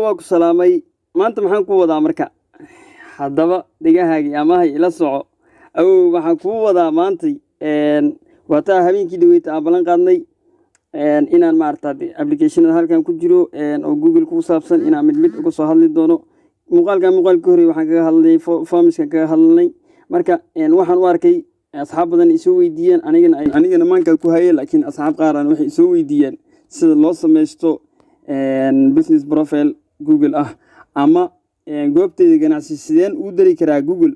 waa ku salaamay maanta maxaan ku wadaa marka haddaba dhigahaagii amahay ila soco waxaan ku wadaa maantay waa taa habeenkii dhaweyta aan ballan qaadnay inaan maaragtay applicationada halkan ku jiro oo Google ku saabsan inaan mid uga soo hadli doono muuqaalka hore waxaan kaga hadlay formiska kaga hadlay marka waxaan u arkay asxaab badan isoo weydiiyeen anigana maanka ku hayay laakiin asxaab qaar aan waxay isoo weydiiyeen sida loo sameesto business profile Google ama goobteeda ganacsi sideen u dari karaa Google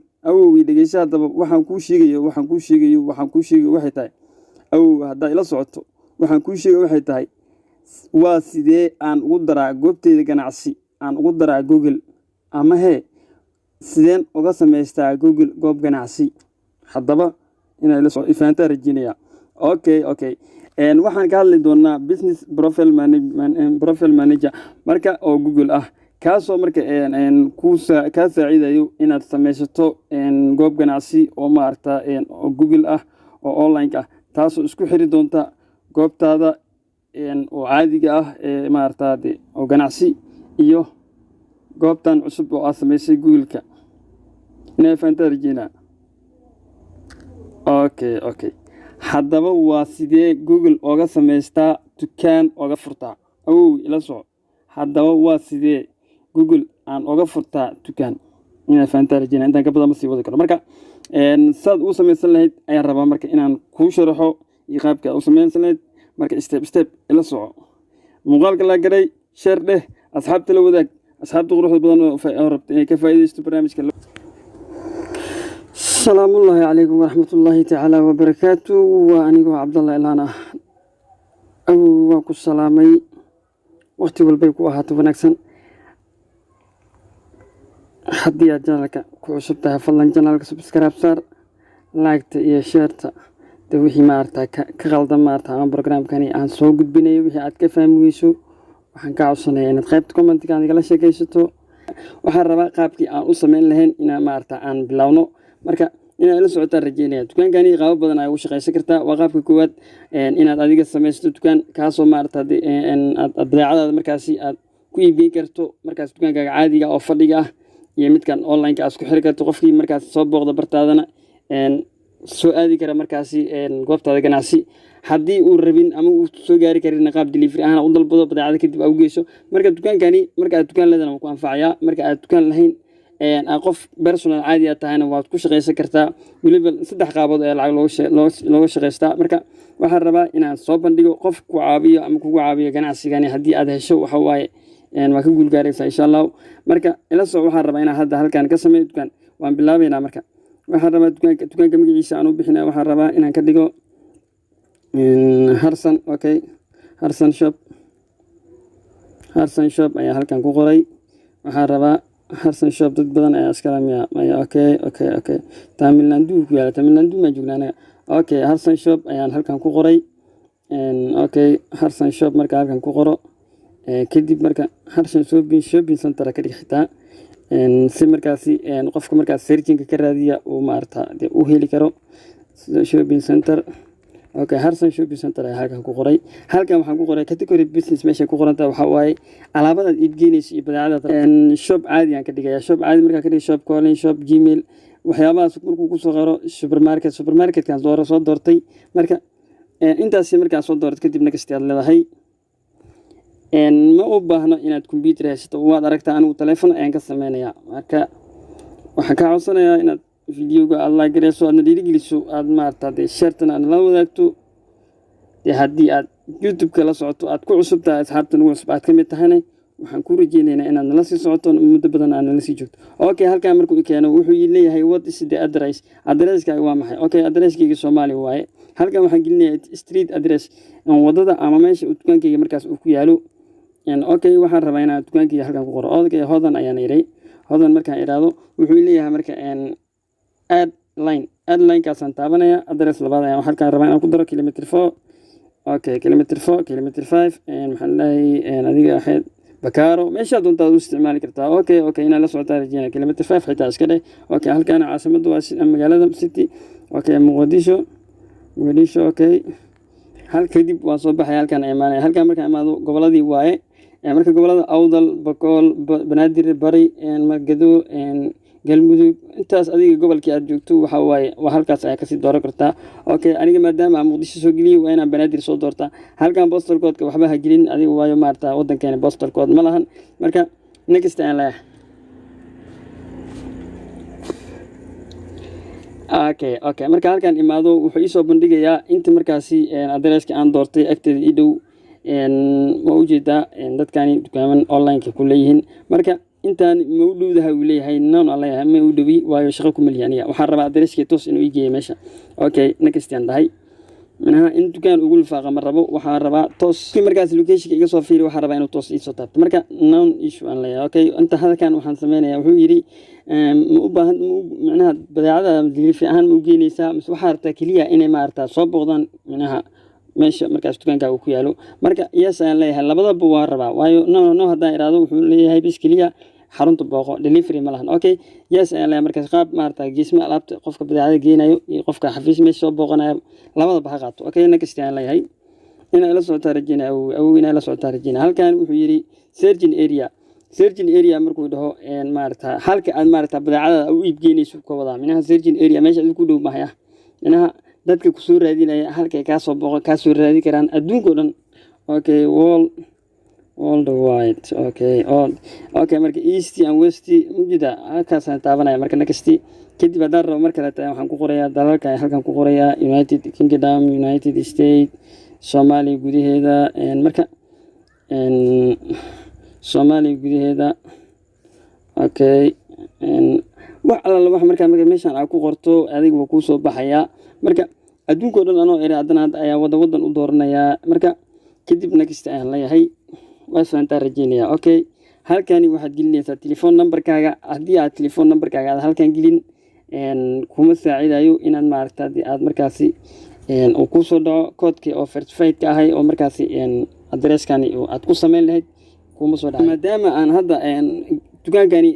dhageyso hadaba waxaan ku sheegayo waxay tahay hadda ila socoto waxaan ku sheegayo waxay tahay waa sidee aan ugu daraa goobteeda ganacsi aan ugu daraa Google ama sideen uga sameystaa Google goob ganacsi hadaba inay la soo ifaanta rajinaya okay waxaan ka hadli doonaa business profile manager marka oo Google kaasoo marka ka saacidayo inaad sameysato goob ganacsi oo maarta oo Google oo online taasoo isku xiri doonta goobtaada oo caadiga maarta oo ganacsi iyo goobtan cusub oo aad sameysay Google-ka inay faanta rajinaa okay haddaba waa sidee Google oga sameystaa dukaan oga furtaa ila soo haddaba waa sidee Google aan oga furtaa dukaan inay faanta rajinaa intaan ka badan ma sii wadi karo marka saad u sameysan lahayd ayaan rabaa marka inaan kuu sharaxo iyo qaabka u sameysan lahayd marka step ila soo muuqaalka la garay share dheh asxaabta la wadaag asxaabta quruxda badan oo rabta inay ka faa'iideysto barnaamijka السلام الله عليكم ورحمة الله تعالى وبركاته وأنا عبد الله إلهنا وأكو السلامي وقتي والبيك وهاتو بنكسن حدي أجالك كوشبتها فلان جنالك سبسكرايب صار لايكت يا شيرت دوحي مارتا كغلطة مارتا عن برنامج كاني عن سوق بني وحي عاد كفهم ويسو وحن كعصنا إن تخيبت كومنت كان يقول شيء كيستو وحربا قابكي عن أصمين لهن إن مارتا عن بلاونو marka inaad la socotaan rajeynaya dukaankani qaab badan ay ugu shaqeysan kartaa waa qaabka koowaad inaad adiga sameysto dukaan kaasoo maartay aad badeecadaada markaasi aad ku iibin karto markaas dukaankaaga caadiga oo fadhiga iyo midkan online ka isku xiri karto qofkii markaas soo booqda bartaadana soo aadi kara markaasi goobtaada ganacsi haddii uu rabin ama uu soo gaari karin qaab delivery ahaan u dalbado badeecada kadib u geyso marka dukaankani marka aad dukaan leedahay ku anfacaya marka aad dukaan lahayn qof personal caadi tahayna waad ku shaqeysan kartaa waliba saddex qaabood ee lacag looga shaqeystaa marka waxaan rabaa inaan soo bandhigo qof ku caawiyo ama kugu caawiyo ganacsigani haddii aad hesho waxa waaye waa ka guul gaaraysaa insha Allah marka ila soo waxaan rabaa inaan hadda halkan ka sameeyo dukaan waan bilaabaynaa marka waxaan rabaa dukaanka magaciisa aan u bixinaa waxaan rabaa inaan ka dhigo Harsan shop ayaa halkan ku qoray waxaan rabaa Harsan shop dad badan ayaa iskala miya okay Tamil Nadu ma joognaa Harsan shop ayaan halkan ku qoray Harsan shop marka halkan ku qoro kadib marka Harsan shopping center ka dhigtaa si markaasi qofka markaas searching ka raadiya oo maarta u heli karo shopping center Harsan shopping center ayaa halkan ku qoray halkan waxaan ku qoray category business meesha ku qoranta waxa waaye alaabada aad iibgeynayso iyo badeecadaada shop caadi aan ka dhigaya shop caadi marka ka dhigay shop calling shop gmail waxyaabahaas markuu ku soo qoro supermarket kan soo doortay marka intaas markaa soo doortay kadibna kasta aad leedahay ma u baahno inaad computer haysato waad aragtaa anigu telefoon ayaan ka sameeynaya marka waxaan ka codsanayaa inaad videoga alla gareyso aad dhiirigeliso aad maartay shartan aan la wadaagto haddii aad YouTube-ka la socoto aad ku cusubtahay asxaabtan ugu cusub aad ka mid tahayna waxaan ku rajeynaynaa inaad nala sii socoto muddo badan aan nala sii joogto halkan markuu keeno wuxuu leeyahay what is the addresskaaga waa maxay addresskayga Soomaali waaye halkan waxaan gelinayaa street address wadada ama meesha dukaankayga markaas uu ku yaalo waxaan rabaa inaan dukaankayga halkan ku qoro hodan ayaan iray hodan markaan iraado wuxuu leeyahay marka add line kaasaan taabanaya address labaad ayaan halkan rabaa inaan ku daro kilometer 4 kilometer 5 maxaan leeyahay adiga ahayd bakaaro meesha doontaa u isticmaali kartaa inaan la socotaa rajeyna kilometer 5 xitaa iska dheh halkan caasimadu waa magaalada city Muqdisho hal kadib waan soo baxay halkan imaanay halkan markaan imaado goboladii waaye marka gobolada awdal bakool banaadir bari margado galmudug intaas adiga gobolkii aad joogto waxa waaye waa halkaas ayaa kasii dooran kartaa. Okay, aniga maadaama aan muqdisho soo geliyey waa inaan banaadir soo doortaa. halkan postal code-ka waxba ha gelin adiga waayo maarta wadankeena postal code ma lahan. marka next aan leeyahay okay marka halkan imaado wuxuu ii soo bandhigayaa inta markaasi addresska aan doortay agteeda ii dhow ma u jeedaa dadkani dukaaman online-ka ku leeyihiin. marka intaan ma u dhowdaha uu leeyahay non aan leeyahay ma u dhowi waayo shaqo kuma lihi aniga waxaan rabaa addresskii toos inuu ii geeyo meesha. okay next aan dhahay manaha in dukaan ugu lifaaqa ma rabo waxaan rabaa toos markaas location-ka iga soo fiiri waxaan rabaa inuu toos ii soo taabto. marka non issue aan leeyahay. okay inta halkan waxaan sameynayaa wuxuu yiri ma u baahan manaha badeecada delivery ahaan ma u geynaysaa mise waxaa rabtaa keliya inay maartaa soo booqdaan manaha meesha markaas dukaanka uu ku yaalo. marka yes aan leeyahay labadaba waa rabaa waayo no haddaan iraado wuxuu leeyahay bis keliya xarunta booqo delivery ma lahan. okay yes aan leeyahay markaas qaab maartaa geesma alaabta qofka badeecada geenayo iyo qofka xafiis meesha soo booqanayo labadaba ha qaato. okay next aan leeyahay ina la socotaa rajina ina la socotaa rajina. halkan wuxuu yiri surgeon area markuu dhaho maarta halka aad maarta badeecada u iib geynayso ka wada minaha surgeon area meesha aad ku dhow mahaya minaha dadka ku soo raadinaya halka ay ka soo booqo ka soo raadi karaan adduunka oo dhan. okay worldwide okay marka east and west mujida halkaas aan taabanaya. marka next kadib haddaan rabo marka waxaan ku qorayaa dalalka halkan ku qorayaa United Kingdom, United States, Soomaaliya gudaheeda marka Soomaaliya gudaheeda. okay wax alla wax marka meeshan aad ku qorto adiga wuu ku soo baxaya. marka adduunka oo dhan anoo haddana ayaa wadan u dooranayaa. marka kadib next aan leeyahay waa faantaa rajeynaya. okay halkani waxaad gelinaysaa telephone number-kaaga. haddii aad telephone number-kaaga aad halkan gelin kuma saacidayo inaad maaragtaa aad markaasi uu ku soo dhaco code-kii oo verified ka ahay oo markaasi address-kani aad ku sameyn lahayd kuma soo dhaco. maadaama aan hadda dukaankani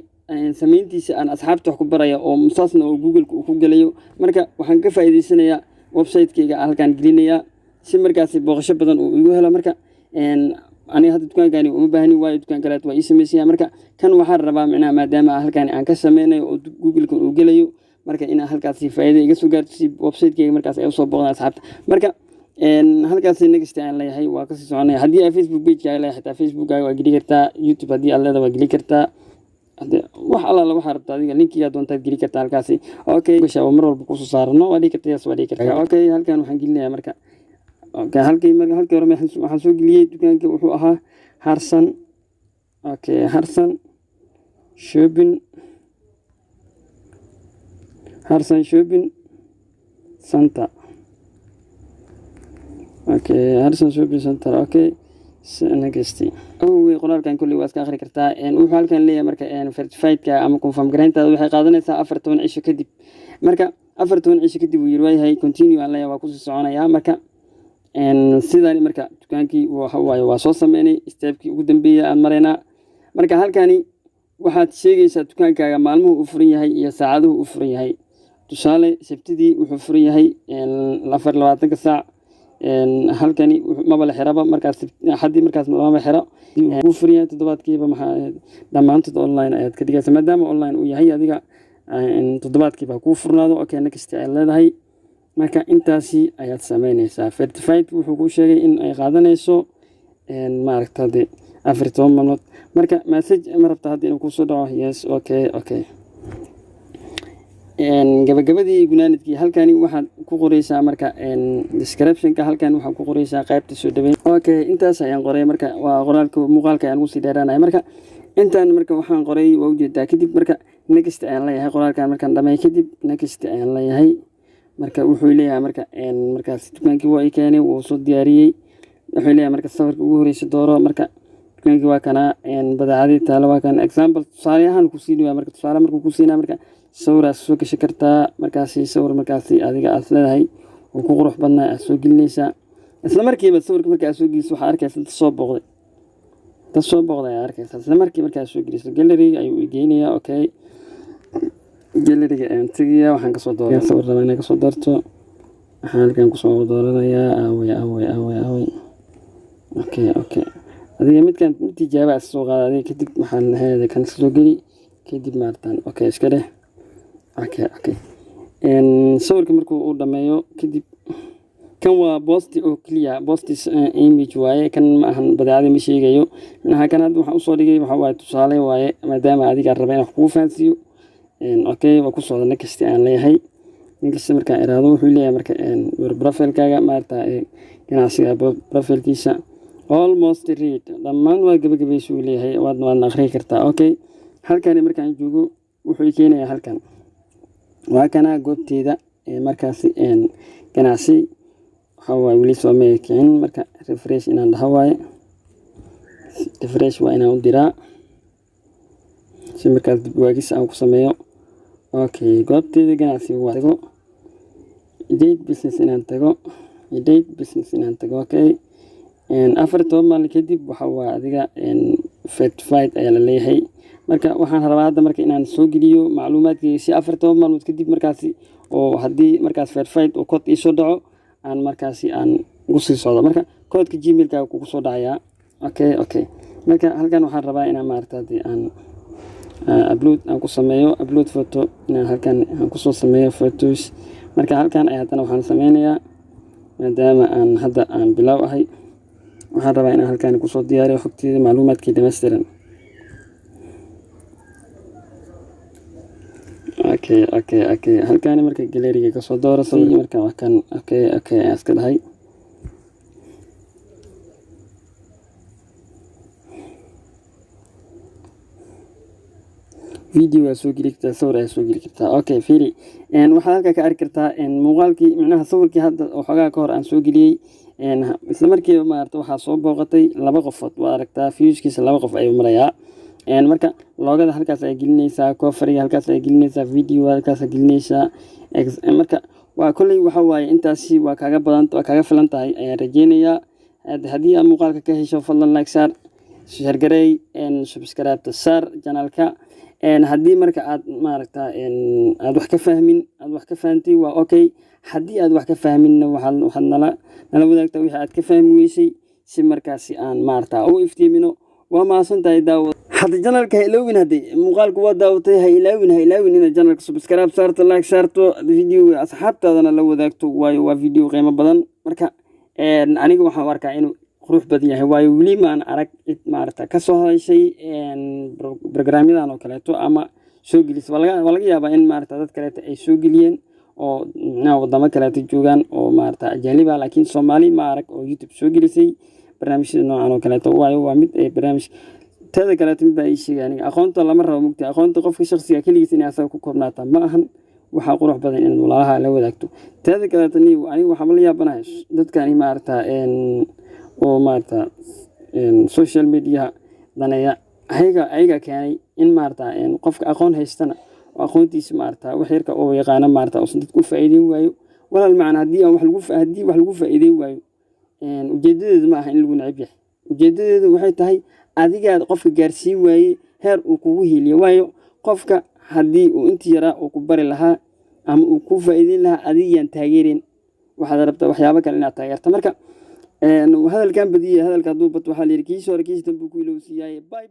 samayntiisa aan asxaabta wax ku baraya oo musaasna oo Google-ka uu ku galayo. marka waxaan ka faa'iideysanayaa website-kayga halkan gelinayaa si markaasi booqasho badan uu igu helo. marka aniga hadda dukaankani uma baahni waayo dukaan kale waa ii sameysaya. marka kan waxaan rabaa macnaha maadaama halkan aan ka sameynayo oo Google-ka uu galayo marka in halkaasi faa'iido iga soo gaarto si website-kayga markaas ay u soo booqdaan asxaabta. marka halkaas next aan leeyahay waa ka sii soconaya. haddii ay Facebook page-kaaga leeyahay xitaa Facebook-kaaga waa geli kartaa. YouTube haddii aad leedahay waa geli kartaa. wax alla waxa rabtaa adiga linkiga doontaad geli kartaa halkaasi. okay gasha mar walba ku soo saarno waa dhigi kartaa waa dhigi kartaa. okay halkan waxaan gelinayaa marka okay halkii hore waxaan soo geliyay dukaanka wuxuu ahaa Harsan. okay Harsan shopping center. okay Harsan shopping center. okay next qoraalkan kulli waa iska akhri kartaa. wuxuu halkan leeyahay marka verified-ka ama confirm garayntaada waxay qaadanaysaa 14 cisho kadib. marka 14 cisho kadib uu yiri waayahay continue aan leeyahay waa ku sii soconayaa. marka sidaan marka dukaankii waa soo sameynay step-kii ugu dambeeyay aan mareynaa. marka halkani waxaad sheegaysaa dukaankaaga maalmuhu uu furan yahay iyo saacaduhu uu furan yahay. tusaale sabtidii wuxuu furan yahay 24 saac. halkani maba la xiraba markaas xadii markaas maba xiro uu furan yahay toddobaadkiiba maxaa dhamaantood online ayaad ka dhigaysaa maadaama online uu yahay adiga toddobaadkiiba ku furnaado. okay next ay leedahay marka intaasi ayaad sameynaysaa. verified wuxuu ku sheegay in ay qaadanayso maaragtay 14 maalmood. marka message ma rabtaa hadda inuu ku soo dhaco yes okay gabagabadii gunaanadkii halkani waxaad ku qoraysaa marka description-ka halkan waxaad ku qoraysaa qaybta soo dhaweyn. okay intaas ayaan qoray. marka waa qoraalka muuqaalka ayaan ugu sii dheeraanaya. marka intaan marka waxaan qoray waa ujeedaa. kadib marka next ayaan leeyahay qoraalkan markaan dhameey kadib next ayaan leeyahay. marka wuxuu leeyahay marka markaas dukaankii waa keenay wuu soo diyaariyay. wuxuu leeyahay marka sawirka ugu horeysa dooro. marka dukaankii waa kana badeecadii taalo waa kan example tusaale ahaan ku siinaya. marka tusaale markuu ku siinaa marka sawiraas soo gashi kartaa. markaasi sawir markaasi adiga aad leedahay oo ku qurux badnaa aad soo gelinaysaa. isla markiiba sawirka marka aad soo geliso waxaad arkaysaa dad soo booqday aad arkaysaa. isla markii marka aad soo geliso gallery ayuu geynayaa. okay gallery-ga ayaan tagayaa waxaan ka soo doorayaa sawir rabaa inaan ka soo doorto. waxaan halkan ku soo dooranayaa away okay adiga midkan tijaaba soo qaaday kadib waxaan lahayd kan soo geli kadib maartaan okay iska dheh okay sawirka markuu uu dhameeyo kadib kan waa posti oo clear posti image waaye kan ma ahan badeecada ma sheegayo inaha kan hadda waxaan u soo dhigay waxa waaye tusaale waaye maadaama adiga rabay in wax kuu faansiyo okay waa ku soo next aan leeyahay ninkasta marka iraado wuxuu leeyahay marka profile-kaaga maarta ganacsiga profile-kiisa almost read dhammaan waa gabagabaysu leeyahay waad akhriin kartaa okay halkan markaan joogo wuxuu keenayaa halkan waa kana goobteeda markaasi ganacsi waxa waa wali soo meekeen marka refresh inaan dhaho waaye refresh waa inaan u diraa si markaas dib waagis aan ku sameeyo okay goobteeda ganacsi waa tago date business inaan tago okay afar toban kadib waxa waa adiga certified ayaa la leeyahay marka waxaan rabaa hadda marka inaan soo geliyo macluumaadkii si afar toban maalmood kadib markaasi oo haddii markaas certified oo code ii soo dhaco aan markaasi aan ugu sii socdo marka codeka gmail-kaaga kugu soo dhacayaa okay marka halkan waxaan rabaa inaan maaragtay aan upload aan ku sameeyo upload photo inaan halkan aan ku soo sameeyo photos marka halkan ayaa hadana waxaan sameynayaa maadaama aan hadda aan bilow ahay waxaan rabaa inaan halkan ku soo diyaariyo xogteeda macluumaadkii dhameystiran okay halkan marka galeriga ka soo doorasay marka wax kan okay iska dhahay video soo geli kartaa sawir soo geli kartaa okay fiiri waxaad halka ka arki kartaa muuqaalkii macnaha sawirkii hadda xogaa ka hor aan soo geliyay isla markiiba maarta waxaa soo booqatay laba qofood waa aragtaa viewskiisa laba qof ayuu marayaa marka loogada halkaas ay gelinaysaa coverga halkaas ay gelinaysaa video halkaas ay gelinaysaa marka waa kulay waxa waaye intaasi waa kaaga filan tahay ayaan rajeynayaa haddii aad muuqaalka ka hesho fadlan like saar share gareey subscribe saar channelka haddii marka aad maaragta aad wax ka fahantay waa okay haddii aad wax ka fahminna waxaad nala wadaagtaa wixii aad ka fahmi weysay si markaasi aan maaragta u iftiimino waa mahadsantahay daawad hadda channelka ha ilaawin hadday muuqaalku waa daawatay ha ilaawin inaad channelka subscribe saarto like saarto video asxaabtaadana la wadaagto waayo waa video qiimo badan marka aniga waxaan u arkaa inuu qurux badan yahay waayo weli maan arag cid maaragta ka soo hadashay programyadan oo kaleeto ama soo gelisay waa laga yaabaa in maaragta dad kaleeto ay soo geliyeen oo wadamo kaleeto joogaan oo maaragta ajaanib ah laakiin Soomaali ma arag oo YouTube soo gelisay barnaamijyada noocan oo kaleeto waayo waa mid ay barnaamij tada kaleeto mid ay sheegaan aqoonta lama rabo mugti aqoonta qofka shakhsiga kaligiis in asaga ku koobnaata ma ahan waxa qurux badan in walaalaha la wadaagto tada kaleeto aniga waxa la yaabanahay dadkani maaragta oo maaragta social media danaya ayaga keenay in maaragta qofka aqoon haystana oo aqoontiisa maaragta wax yarka oo yaqaan maaragta oo dadku faa'iideyn waayo walaal macna haddii wax lagu faa'iideyn waayo ujeedadeedu ma aha in lagu neceb yahay ujeedadeedu waxay tahay adiga qofka gaarsiin waaye heer uu kugu hiiliyo waayo qofka haddii uu intii yaraa uu ku bari lahaa ama uu ku faa'iideyn lahaa adigaan taageerin waxaad rabtaa waxyaabo kale inaad taageerto marka hadalkan badiyay hadalka hadduu bato waxaa la yidhi kiisoo hore kiis dambe ku ilowsiiyay bye